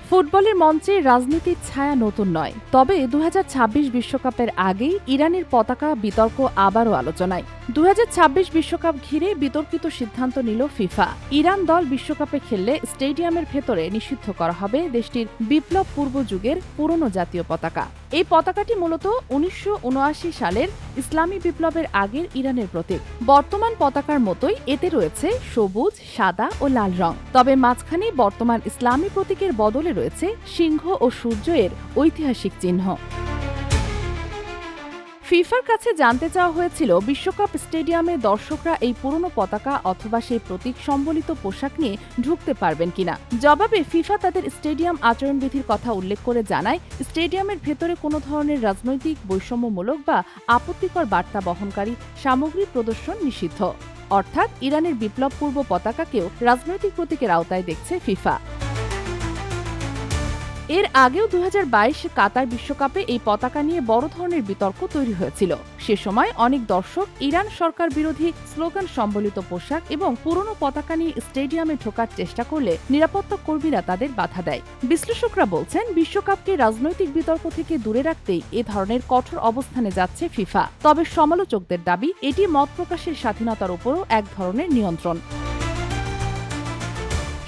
ফুটবলের মঞ্চে রাজনীতির ছায়া নতুন নয়, তবে ২০২৬ বিশ্বকাপের আগেই ইরানের পতাকা বিতর্ক আবারও আলোচনায়। ২০২৬ বিশ্বকাপ ঘিরে বিতর্কিত সিদ্ধান্ত নিল ফিফা। ইরান দল বিশ্বকাপে খেললে স্টেডিয়ামের ভেতরে নিষিদ্ধ করা হবে দেশটির বিপ্লব পূর্ব যুগের পুরনো জাতীয় পতাকা। এই পতাকাটি মূলত ১৯৭৯ সালের ইসলামী বিপ্লবের আগের ইরানের প্রতীক। বর্তমান পতাকার মতোই এতে রয়েছে সবুজ, সাদা ও লাল রং, তবে মাঝখানে বর্তমান ইসলামী প্রতীকের বদলে রয়েছে সিংহ ও সূর্য এর ঐতিহাসিক চিহ্ন। ফিফার কাছে জানতে চাওয়া হয়েছিল বিশ্বকাপ স্টেডিয়ামে দর্শকরা এই পুরনো পতাকা অথবা সেই প্রতীক সম্বলিত পোশাক নিয়ে ঢুকতে পারবেন কিনা। জবাবে ফিফা তাদের স্টেডিয়াম আচরণবিধির কথা উল্লেখ করে জানায়, স্টেডিয়ামের ভেতরে কোনো ধরনের রাজনৈতিক, বৈষম্যমূলক বা আপত্তিকর বার্তা বহনকারী সামগ্রী প্রদর্শন নিষিদ্ধ। অর্থাৎ ইরানের বিপ্লব পূর্ব পতাকাকেও রাজনৈতিক প্রতীকের আওতায় দেখছে ফিফা। এর আগেও ২০২২ কাতার বিশ্বকাপে এই পতাকা নিয়ে বড় ধরনের বিতর্ক তৈরি হয়েছিল। সে সময় অনেক দর্শক ইরান সরকার বিরোধী স্লোগান সম্বলিত পোশাক এবং পুরনো পতাকা নিয়ে স্টেডিয়ামে ঢোকার চেষ্টা করলে নিরাপত্তা কর্মীরা তাদের বাধা দেয়। বিশ্লেষকরা বলছেন, বিশ্বকাপকে রাজনৈতিক বিতর্ক থেকে দূরে রাখতেই এ ধরনের কঠোর অবস্থানে যাচ্ছে ফিফা। তবে সমালোচকদের দাবি, এটি মত প্রকাশের স্বাধীনতার উপরও এক ধরনের নিয়ন্ত্রণ।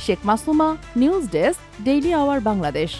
Sheikh Masuma, news desk, daily our Bangladesh.